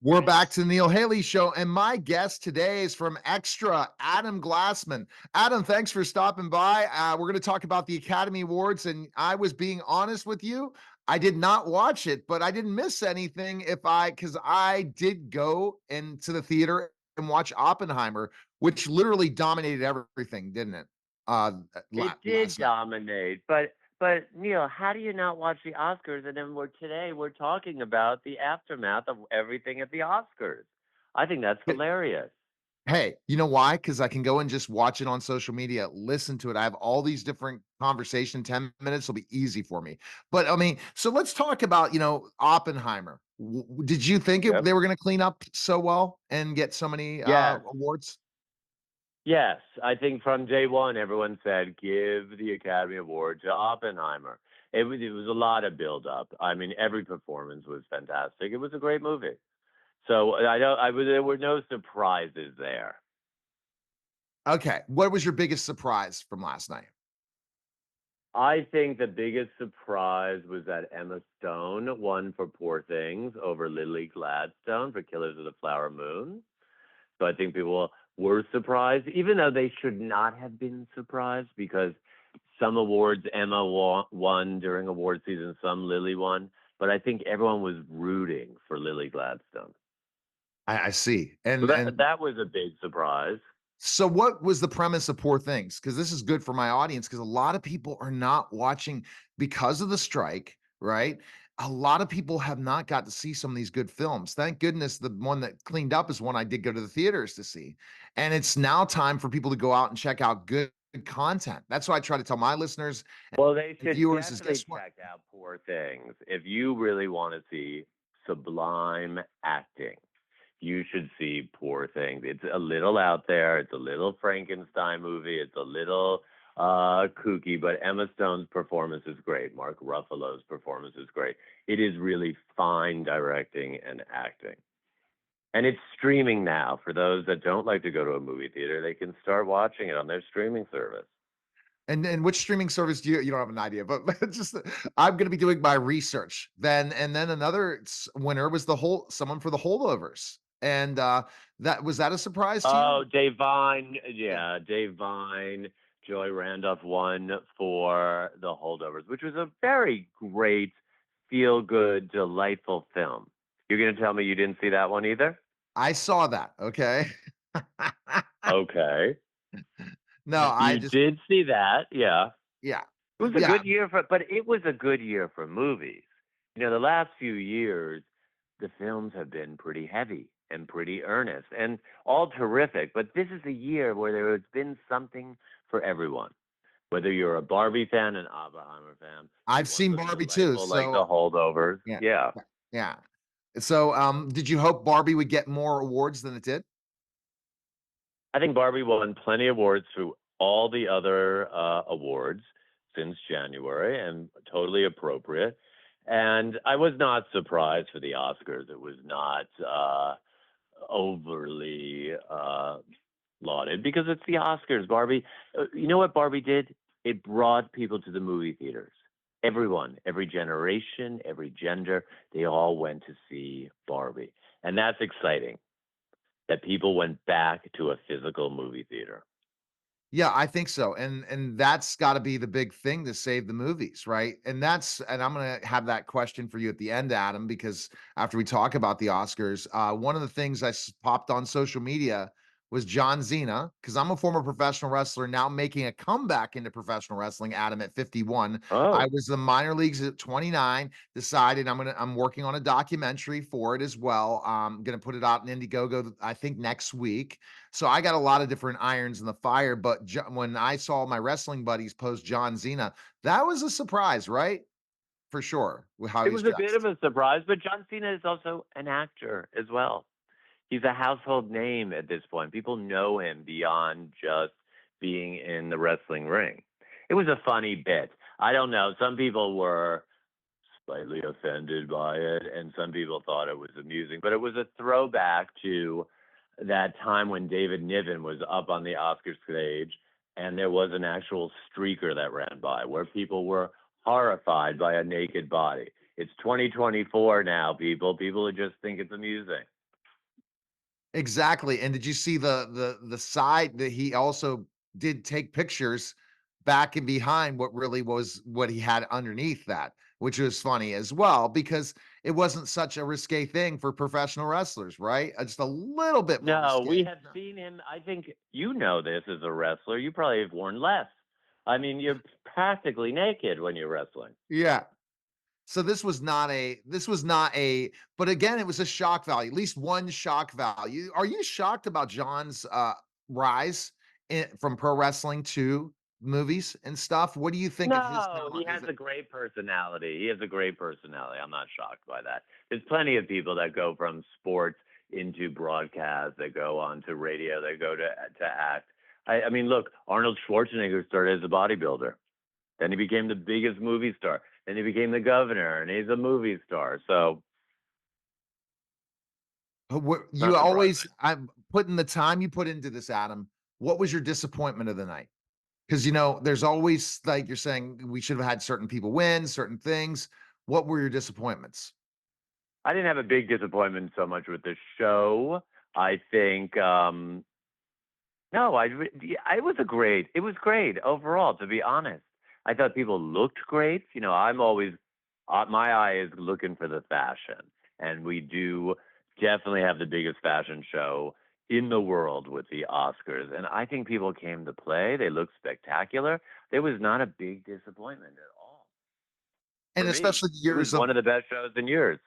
We're back to the Neil Haley Show, and my guest today is from Extra, Adam Glassman. Adam, thanks for stopping by. We're going to talk about the Academy Awards, and I was being honest with you. I did not watch it, but I didn't miss anything because I did go into the theater and watch Oppenheimer, which literally dominated everything, didn't it? It did Last night. dominate, but Neil, how do you not watch the Oscars? And then we're talking about the aftermath of everything at the Oscars. I think that's hilarious. Hey, you know why? Because I can go and just watch it on social media, listen to it. I have all these different conversation. 10 minutes will be easy for me. But I mean, so let's talk about, Oppenheimer. Did you think Yep. they were going to clean up so well and get so many Yes. awards? Yes. I think from day one, everyone said, give the Academy Award to Oppenheimer. It was a lot of build up. I mean, every performance was fantastic. It was a great movie. So there were no surprises there. Okay. What was your biggest surprise from last night? I think the biggest surprise was that Emma Stone won for Poor Things over Lily Gladstone for Killers of the Flower Moon. So I think people were surprised, even though they should not have been surprised because some awards Emma won during award season, some Lily won. But I think everyone was rooting for Lily Gladstone. I see. So And that and that was a big surprise. So what was the premise of Poor Things? Because this is good for my audience because a lot of people are not watching because of the strike, right? A lot of people have not got to see some of these good films. Thank goodness the one that cleaned up is one I did go to the theaters to see. And it's now time for people to go out and check out good content. That's what I try to tell my listeners Well, they and should viewers is definitely guess what? check out Poor Things. If you really want to see sublime acting, you should see Poor Things. It's a little out there. It's a little Frankenstein movie. It's a little kooky, but Emma Stone's performance is great. Mark Ruffalo's performance is great. It is really fine directing and acting. And it's streaming now. For those that don't like to go to a movie theater, they can start watching it on their streaming service. And which streaming service do you don't have an idea, but just I'm going to be doing my research. Then another winner was the whole someone for the holdovers. And that a surprise to you? Oh, Dave Vine. Yeah. Yeah, Dave Vine. Joy Randolph won for The Holdovers, which was a very great, feel good, delightful film. You're going to tell me you didn't see that one either? I saw that, okay? Okay. No, I You just did see that. Yeah. yeah. It was a Yeah, good year but it was a good year for movies. The last few years, the films have been pretty heavy and pretty earnest and all terrific. But this is a year where there has been something for everyone. Whether you're a Barbie fan, an Oppenheimer fan, I've one seen was Barbie too, delightful like so The Holdovers. yeah. Yeah. Yeah. So, did you hope Barbie would get more awards than it did? I think Barbie won plenty of awards through all the other awards since January, and totally appropriate. And I was not surprised for the Oscars. It was not overly lauded because it's the Oscars. Barbie, you know what Barbie did? It brought people to the movie theaters. Everyone, every generation, every gender, they all went to see Barbie. And that's exciting that people went back to a physical movie theater. Yeah, I think so, and that's gotta be the big thing to save the movies, right? And I'm gonna have that question for you at the end, Adam, because after we talk about the Oscars, one of the things popped on social media was John Cena, because I'm a former professional wrestler now making a comeback into professional wrestling, Adam, at 51. I Oh, was in the minor leagues at 29, decided I'm working on a documentary for it as well. I'm gonna put it out in Indiegogo, I think next week. So I got a lot of different irons in the fire, but when I saw my wrestling buddies post John Cena, that was a surprise, right? For sure, with how it he's was a bit of dressed. a surprise, but John Cena is also an actor as well. He's a household name at this point. People know him beyond just being in the wrestling ring. It was a funny bit. I don't know. Some people were slightly offended by it, and some people thought it was amusing. But it was a throwback to that time when David Niven was up on the Oscar stage, and there was an actual streaker that ran by where people were horrified by a naked body. It's 2024 now, people. People just think it's amusing. Exactly, and did you see the side that he also did take pictures back and behind what really was what he had underneath that, which was funny as well because it wasn't such a risque thing for professional wrestlers, right? Just a little bit more No, we risque. have seen him. I think you know this as a wrestler. You probably have worn less. I mean, you're practically naked when you're wrestling. Yeah. So this was not a but again, it was a shock value, at least one shock value. Are you shocked about John's rise from pro wrestling to movies and stuff? What do you think of his No, now? he has a great personality. He has a great personality. I'm not shocked by that. There's plenty of people that go from sports into broadcast, that go on to radio, that go to act. I mean, look, Arnold Schwarzenegger started as a bodybuilder. Then he became the biggest movie star. Then he became the governor, and he's a movie star. So You not always surprising. I'm putting the time you put into this, Adam. What was your disappointment of the night? Because there's always like you're saying we should have had certain people win certain things. What were your disappointments? I didn't have a big disappointment so much with the show. I think no, yeah, it was great overall. To be honest, I thought people looked great. You know, I'm always my eye is looking for the fashion, and we do definitely have the biggest fashion show in the world with the Oscars. And I think people came to play. They looked spectacular. There was not a big disappointment at all And for me. especially It was years of one of the best shows in years.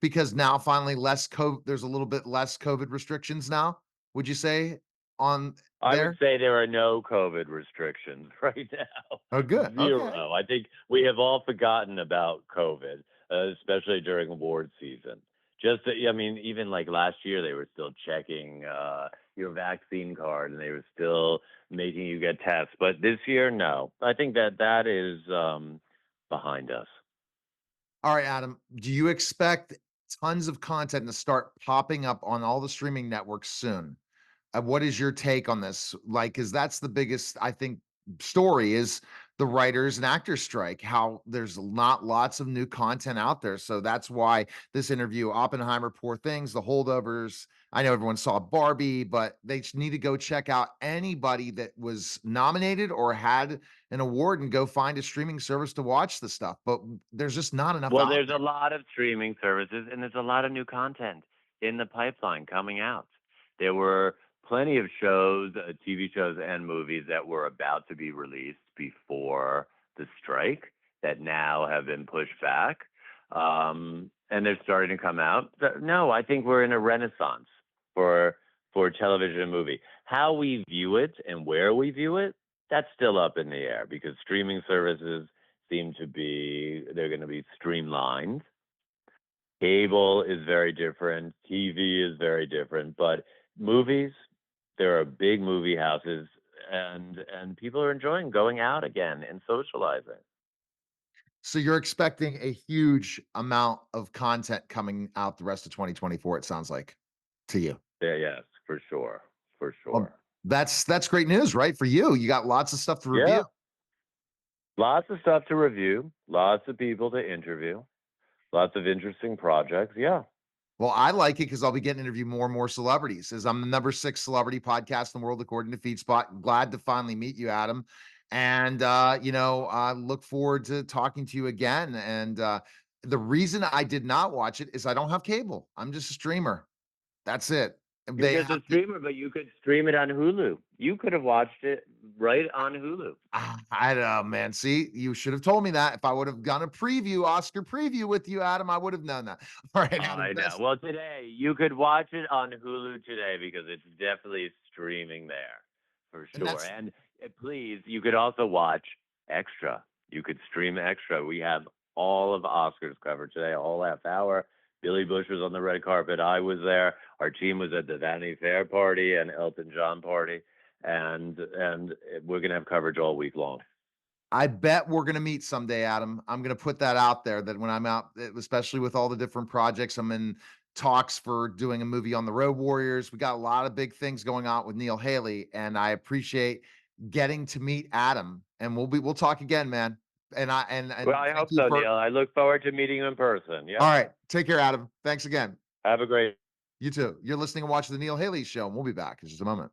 because now finally there's a little bit less COVID restrictions now, would you say on I would there? say there are no COVID restrictions right now. Oh, good. Okay. Zero. I think we have all forgotten about COVID, especially during award season. I mean, even like last year, they were still checking your vaccine card, and they were still making you get tests. But this year, no. I think that is behind us. All right, Adam, do you expect tons of content to start popping up on all the streaming networks soon? What is your take on this? Like, because that's the biggest, I think, story is the writers and actors strike, how there's not lots of new content out there. So that's why this interview, Oppenheimer, Poor Things, The Holdovers. I know everyone saw Barbie, but they just need to go check out anybody that was nominated or had an award and go find a streaming service to watch the stuff. But there's just not enough Well, out there's a lot of streaming services, and there's a lot of new content in the pipeline coming out. There were plenty of shows, TV shows, and movies that were about to be released before the strike that now have been pushed back, and they're starting to come out. No, I think we're in a renaissance for television and movie. How we view it and where we view it, that's still up in the air because streaming services seem to be they're going to be streamlined. Cable is very different. TV is very different. But movies, there are big movie houses, and people are enjoying going out again and socializing. So you're expecting a huge amount of content coming out the rest of 2024, it sounds like to you. Yeah, yes, for sure, for Well, sure. that's great news, right? For you. You got lots of stuff to review. Yeah, lots of stuff to review, lots of people to interview, lots of interesting projects. Yeah. Well, I like it because I'll be getting to interview more and more celebrities as I'm the number 6 celebrity podcast in the world according to FeedSpot. Glad to finally meet you, Adam. And I look forward to talking to you again. And the reason I did not watch it is I don't have cable. I'm just a streamer. That's it. You're They just have a streamer, but you could stream it on Hulu. You could have watched it right on Hulu. I don't know, man. See, you should have told me that. If I would have done a preview, Oscar preview with you, Adam, I would have known that. All right, Adam, I know. best. Well, today you could watch it on Hulu today because it's definitely streaming there for And sure. that's And please, you could also watch Extra. You could stream Extra. We have all of Oscars covered today, a whole half hour. Billy Bush was on the red carpet. I was there. Our team was at the Vanity Fair party and Elton John party, and we're gonna have coverage all week long. I bet we're gonna meet someday, Adam. I'm gonna put that out there that when I'm out, especially with all the different projects, I'm in talks for doing a movie on the Road Warriors. We got a lot of big things going on with Neil Haley, and I appreciate getting to meet Adam. And we'll talk again, man. Well, And I thank hope you so, for Neil. I look forward to meeting you in person. all Yep. right. Take care, Adam. Thanks again. Have a great You too. You're listening and watching the Neil Haley Show, and we'll be back in just a moment.